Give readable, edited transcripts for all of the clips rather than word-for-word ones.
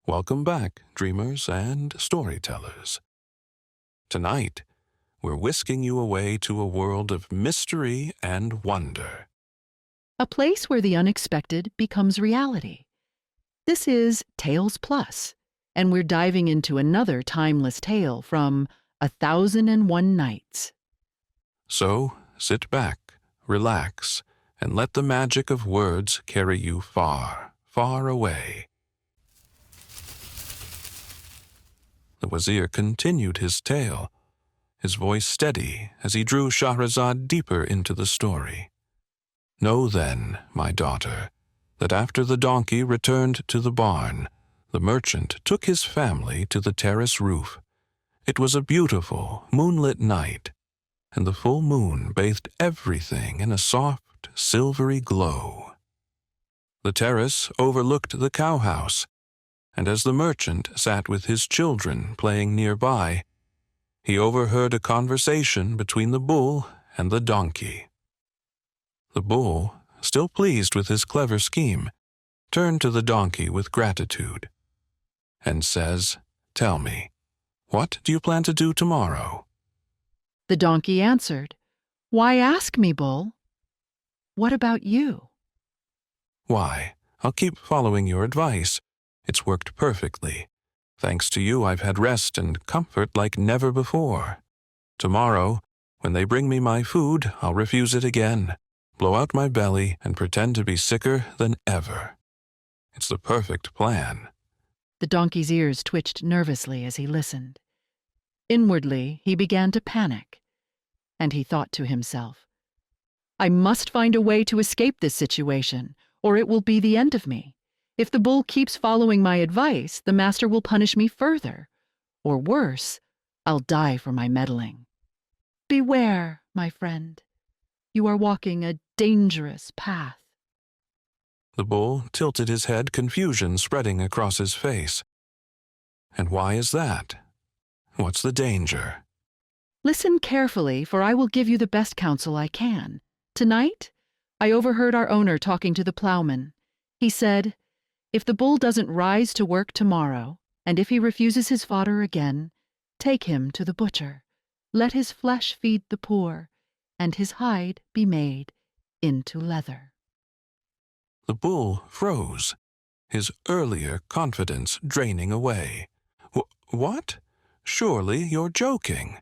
Welcome back, dreamers and storytellers. Tonight, we're whisking you away to a world of mystery and wonder. A place where the unexpected becomes reality. This is Tales Plus, and we're diving into another timeless tale from 1001 Nights. So, sit back, relax, and let the magic of words carry you far, far away. The Wazir continued his tale, his voice steady as he drew Shahrazad deeper into the story. Know then, my daughter, that after the donkey returned to the barn, the merchant took his family to the terrace roof. It was a beautiful, moonlit night, and the full moon bathed everything in a soft, silvery glow. The terrace overlooked the cowhouse, and as the merchant sat with his children playing nearby, he overheard a conversation between the bull and the donkey. The bull, still pleased with his clever scheme, turned to the donkey with gratitude and says, "Tell me, what do you plan to do tomorrow?" The donkey answered, "Why ask me, Bull? What about you?" "Why, I'll keep following your advice. It's worked perfectly. Thanks to you, I've had rest and comfort like never before. Tomorrow, when they bring me my food, I'll refuse it again, blow out my belly, and pretend to be sicker than ever. It's the perfect plan." The donkey's ears twitched nervously as he listened. Inwardly, he began to panic, and he thought to himself, "I must find a way to escape this situation, or it will be the end of me. If the bull keeps following my advice, the master will punish me further. Or worse, I'll die for my meddling. Beware, my friend. You are walking a dangerous path." The bull tilted his head, confusion spreading across his face. "And why is that? What's the danger?" "Listen carefully, for I will give you the best counsel I can. Tonight, I overheard our owner talking to the plowman. He said, 'If the bull doesn't rise to work tomorrow, and if he refuses his fodder again, take him to the butcher. Let his flesh feed the poor, and his hide be made into leather.'" The bull froze, his earlier confidence draining away. What? Surely you're joking."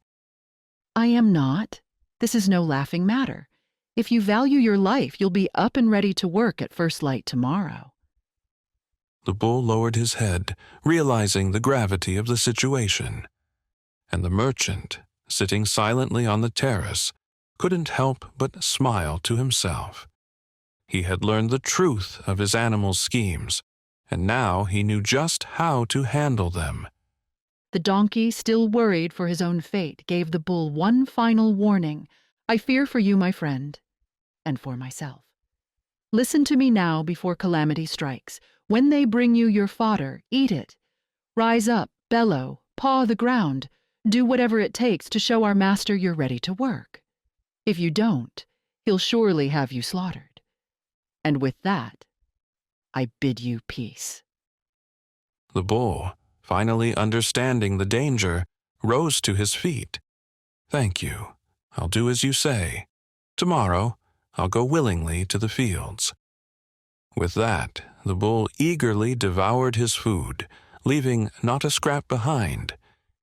"I am not. This is no laughing matter. If you value your life, you'll be up and ready to work at first light tomorrow." The bull lowered his head, realizing the gravity of the situation. And the merchant, sitting silently on the terrace, couldn't help but smile to himself. He had learned the truth of his animal's schemes, and now he knew just how to handle them. The donkey, still worried for his own fate, gave the bull one final warning. "I fear for you, my friend, and for myself. Listen to me now before calamity strikes. When they bring you your fodder, eat it. Rise up, bellow, paw the ground. Do whatever it takes to show our master you're ready to work. If you don't, he'll surely have you slaughtered. And with that, I bid you peace." The bull, finally understanding the danger, rose to his feet. "Thank you. I'll do as you say. Tomorrow, I'll go willingly to the fields." With that, the bull eagerly devoured his food, leaving not a scrap behind.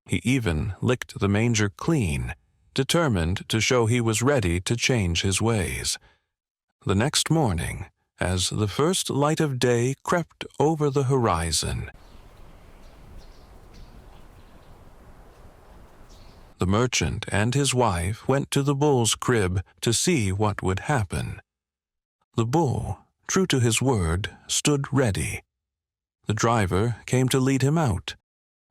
He even licked the manger clean, determined to show he was ready to change his ways. The next morning, as the first light of day crept over the horizon, the merchant and his wife went to the bull's crib to see what would happen. The bull, true to his word, stood ready. The driver came to lead him out,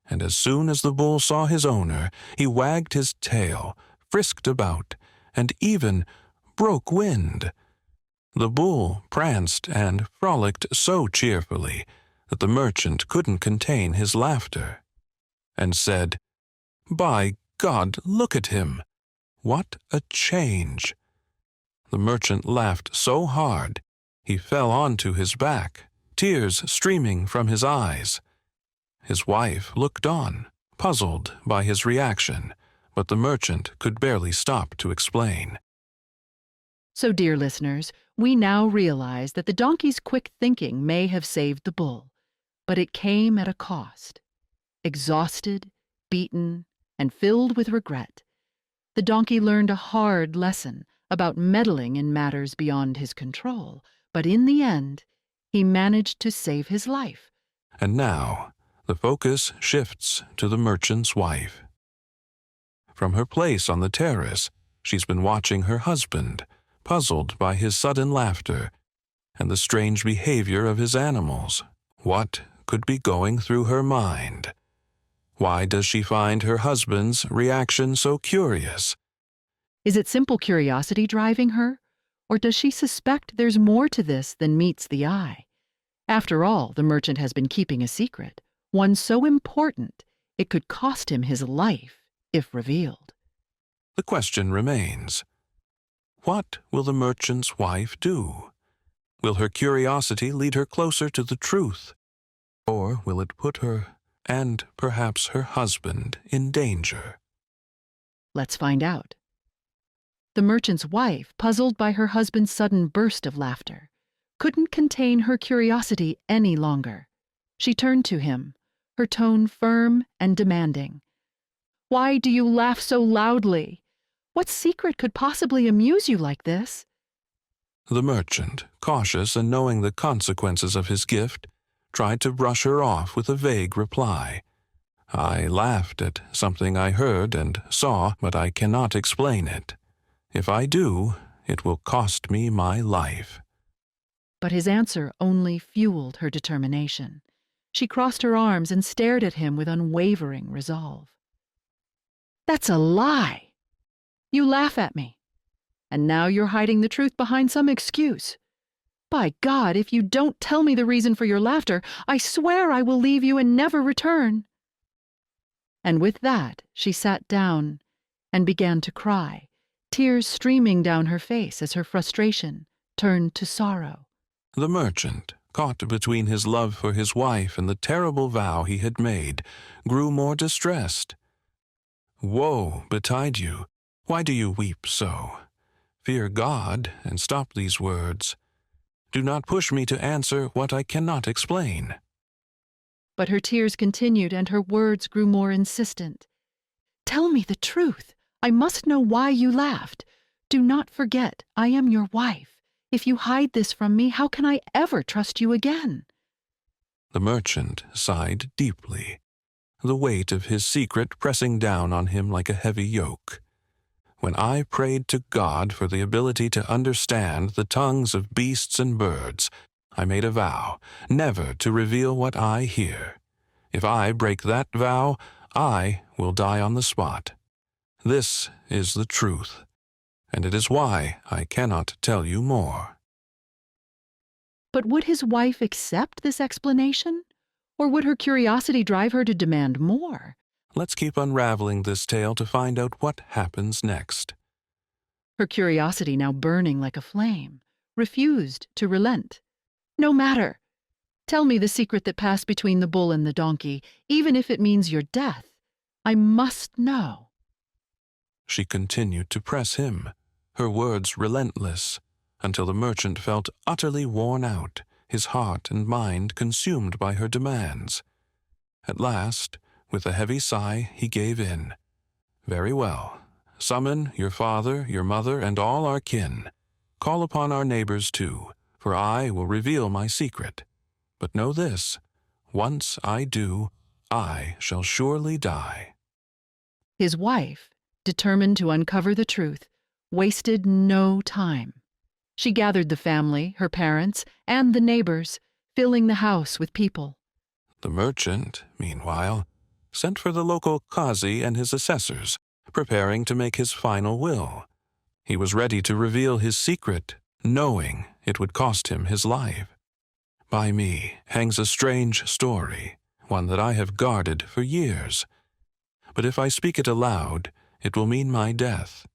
and as soon as the bull saw his owner, he wagged his tail, frisked about, and even broke wind. The bull pranced and frolicked so cheerfully that the merchant couldn't contain his laughter, and said, "By God, look at him! What a change!" The merchant laughed so hard he fell onto his back, tears streaming from his eyes. His wife looked on, puzzled by his reaction, but the merchant could barely stop to explain. So, dear listeners, we now realize that the donkey's quick thinking may have saved the bull, but it came at a cost. Exhausted, beaten, and filled with regret, the donkey learned a hard lesson about meddling in matters beyond his control, but in the end, he managed to save his life. And now, the focus shifts to the merchant's wife. From her place on the terrace, she's been watching her husband, puzzled by his sudden laughter and the strange behavior of his animals. What could be going through her mind? Why does she find her husband's reaction so curious? Is it simple curiosity driving her? Or does she suspect there's more to this than meets the eye? After all, the merchant has been keeping a secret, one so important it could cost him his life if revealed. The question remains, what will the merchant's wife do? Will her curiosity lead her closer to the truth? Or will it put her, and perhaps her husband, in danger? Let's find out. The merchant's wife, puzzled by her husband's sudden burst of laughter, couldn't contain her curiosity any longer. She turned to him, her tone firm and demanding. "Why do you laugh so loudly? What secret could possibly amuse you like this?" The merchant, cautious and knowing the consequences of his gift, tried to brush her off with a vague reply. "I laughed at something I heard and saw, but I cannot explain it. If I do, it will cost me my life." But his answer only fueled her determination. She crossed her arms and stared at him with unwavering resolve. "That's a lie! You laugh at me, and now you're hiding the truth behind some excuse. By God, if you don't tell me the reason for your laughter, I swear I will leave you and never return." And with that, she sat down and began to cry, tears streaming down her face as her frustration turned to sorrow. The merchant, caught between his love for his wife and the terrible vow he had made, grew more distressed. "Woe betide you! Why do you weep so? Fear God and stop these words. Do not push me to answer what I cannot explain." But her tears continued and her words grew more insistent. "Tell me the truth. I must know why you laughed. Do not forget, I am your wife. If you hide this from me, how can I ever trust you again?" The merchant sighed deeply, the weight of his secret pressing down on him like a heavy yoke. "When I prayed to God for the ability to understand the tongues of beasts and birds, I made a vow never to reveal what I hear. If I break that vow, I will die on the spot. This is the truth, and it is why I cannot tell you more." But would his wife accept this explanation? Or would her curiosity drive her to demand more? Let's keep unraveling this tale to find out what happens next. Her curiosity, now burning like a flame, refused to relent. "No matter. Tell me the secret that passed between the bull and the donkey, even if it means your death. I must know." She continued to press him, her words relentless, until the merchant felt utterly worn out, his heart and mind consumed by her demands. At last, with a heavy sigh, he gave in. "Very well. Summon your father, your mother, and all our kin. Call upon our neighbors too, for I will reveal my secret. But know this, once I do, I shall surely die." His wife, determined to uncover the truth, wasted no time. She gathered the family, her parents, and the neighbors, filling the house with people. The merchant, meanwhile, sent for the local qazi and his assessors, preparing to make his final will. He was ready to reveal his secret, knowing it would cost him his life. By me hangs a strange story, one that I have guarded for years. But if I speak it aloud, it will mean my death.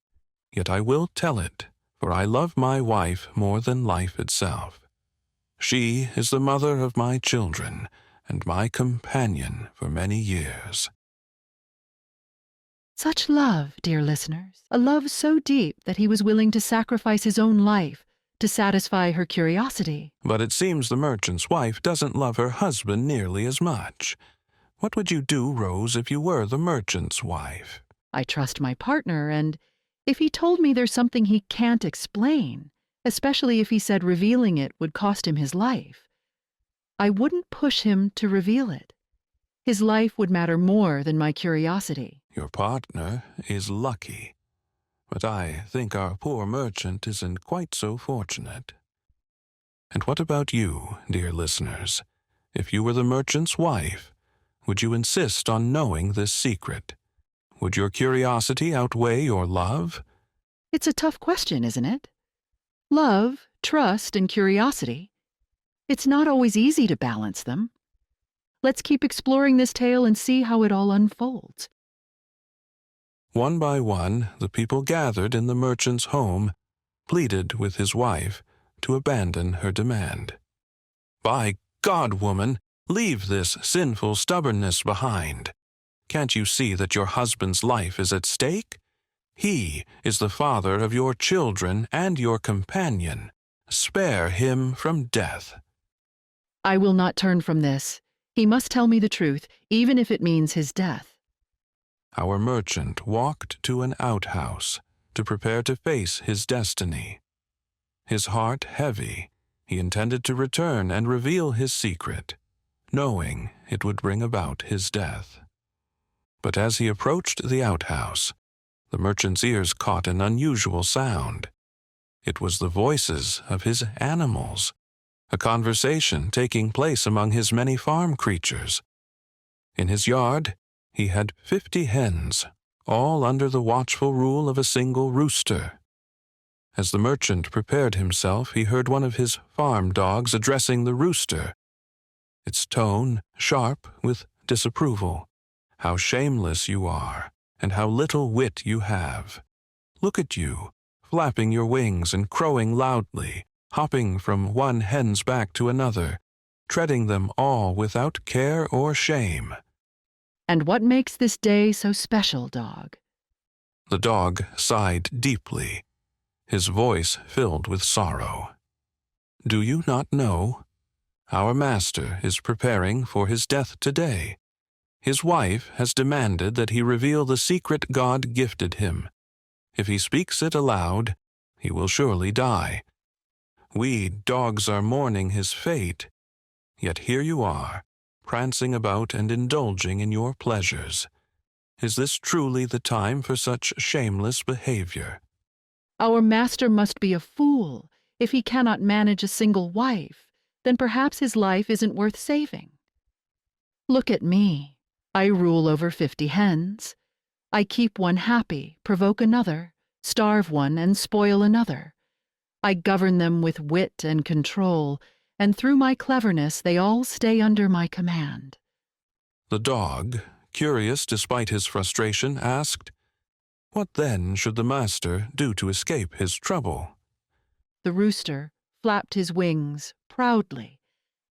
Yet I will tell it, for I love my wife more than life itself. She is the mother of my children, and my companion for many years. Such love, dear listeners, a love so deep that he was willing to sacrifice his own life to satisfy her curiosity. But it seems the merchant's wife doesn't love her husband nearly as much. What would you do, Rose, if you were the merchant's wife? I trust my partner, and if he told me there's something he can't explain, especially if he said revealing it would cost him his life, I wouldn't push him to reveal it. His life would matter more than my curiosity. Your partner is lucky, but I think our poor merchant isn't quite so fortunate. And what about you, dear listeners? If you were the merchant's wife, would you insist on knowing this secret? Would your curiosity outweigh your love? It's a tough question, isn't it? Love, trust, and curiosity. It's not always easy to balance them. Let's keep exploring this tale and see how it all unfolds. One by one, the people gathered in the merchant's home pleaded with his wife to abandon her demand. By God, woman, leave this sinful stubbornness behind. Can't you see that your husband's life is at stake? He is the father of your children and your companion. Spare him from death. I will not turn from this. He must tell me the truth, even if it means his death. Our merchant walked to an outhouse to prepare to face his destiny. His heart heavy, he intended to return and reveal his secret, knowing it would bring about his death. But as he approached the outhouse, the merchant's ears caught an unusual sound. It was the voices of his animals, a conversation taking place among his many farm creatures. In his yard, he had 50 hens, all under the watchful rule of a single rooster. As the merchant prepared himself, he heard one of his farm dogs addressing the rooster, its tone sharp with disapproval. How shameless you are, and how little wit you have. Look at you, flapping your wings and crowing loudly, hopping from one hen's back to another, treading them all without care or shame. And what makes this day so special, dog? The dog sighed deeply, his voice filled with sorrow. Do you not know? Our master is preparing for his death today. His wife has demanded that he reveal the secret God gifted him. If he speaks it aloud, he will surely die. We dogs are mourning his fate, yet here you are, prancing about and indulging in your pleasures. Is this truly the time for such shameless behavior? Our master must be a fool. If he cannot manage a single wife, then perhaps his life isn't worth saving. Look at me. I rule over 50 hens. I keep one happy, provoke another, starve one, and spoil another. I govern them with wit and control, and through my cleverness they all stay under my command. The dog, curious despite his frustration, asked, What then should the master do to escape his trouble? The rooster flapped his wings proudly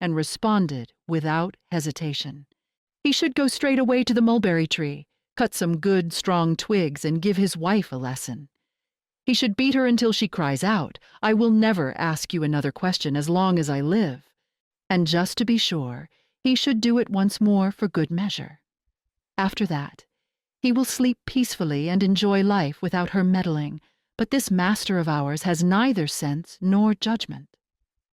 and responded without hesitation. He should go straight away to the mulberry tree, cut some good, strong twigs, and give his wife a lesson. He should beat her until she cries out, I will never ask you another question as long as I live. And just to be sure, he should do it once more for good measure. After that, he will sleep peacefully and enjoy life without her meddling, but this master of ours has neither sense nor judgment.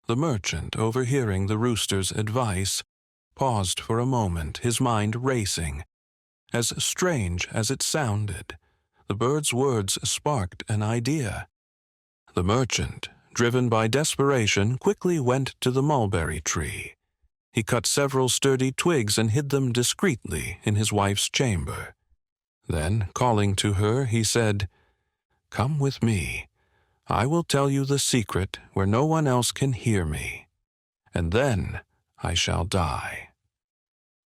The merchant, overhearing the rooster's advice, paused for a moment, his mind racing. As strange as it sounded, the bird's words sparked an idea. The merchant, driven by desperation, quickly went to the mulberry tree. He cut several sturdy twigs and hid them discreetly in his wife's chamber. Then, calling to her, he said, Come with me. I will tell you the secret where no one else can hear me, and then I shall die.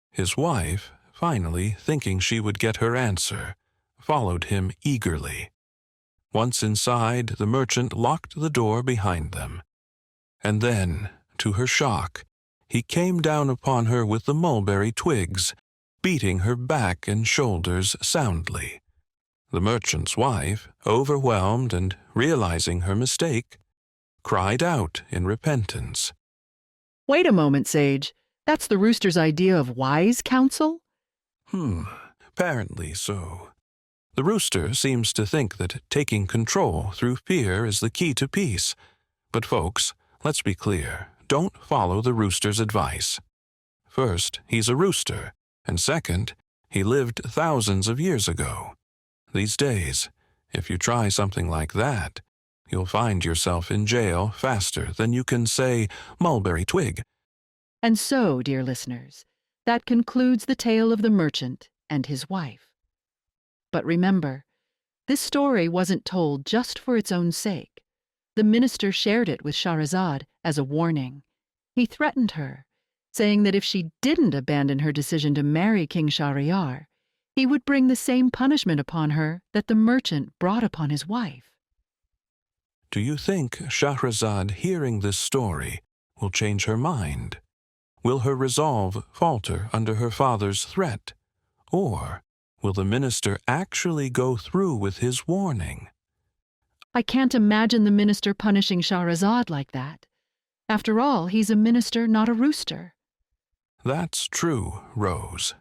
His wife, finally thinking she would get her answer, followed him eagerly. Once inside, the merchant locked the door behind them. And then, to her shock, he came down upon her with the mulberry twigs, beating her back and shoulders soundly. The merchant's wife, overwhelmed and realizing her mistake, cried out in repentance. Wait a moment, Sage. That's the rooster's idea of wise counsel? Apparently so. The rooster seems to think that taking control through fear is the key to peace. But folks, let's be clear, don't follow the rooster's advice. First, he's a rooster, and second, he lived thousands of years ago. These days, if you try something like that, you'll find yourself in jail faster than you can say mulberry twig. And so, dear listeners, that concludes the tale of the merchant and his wife. But remember, this story wasn't told just for its own sake. The minister shared it with Shahrazad as a warning. He threatened her, saying that if she didn't abandon her decision to marry King Shahryar, he would bring the same punishment upon her that the merchant brought upon his wife. Do you think Shahrazad hearing this story will change her mind? Will her resolve falter under her father's threat? Or will the minister actually go through with his warning? I can't imagine the minister punishing Shahrazad like that. After all, he's a minister, not a rooster. That's true, Rose.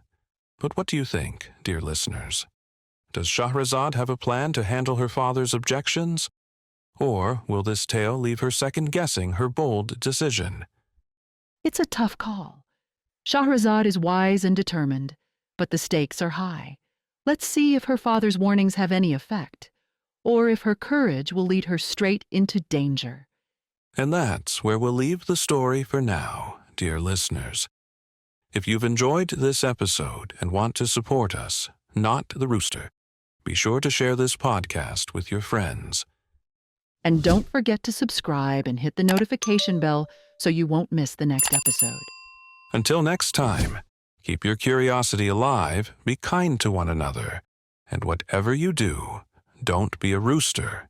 But what do you think, dear listeners? Does Shahrazad have a plan to handle her father's objections? Or will this tale leave her second-guessing her bold decision? It's a tough call. Shahrazad is wise and determined, but the stakes are high. Let's see if her father's warnings have any effect, or if her courage will lead her straight into danger. And that's where we'll leave the story for now, dear listeners. If you've enjoyed this episode and want to support us, not the rooster, be sure to share this podcast with your friends. And don't forget to subscribe and hit the notification bell so you won't miss the next episode. Until next time, keep your curiosity alive, be kind to one another, and whatever you do, don't be a rooster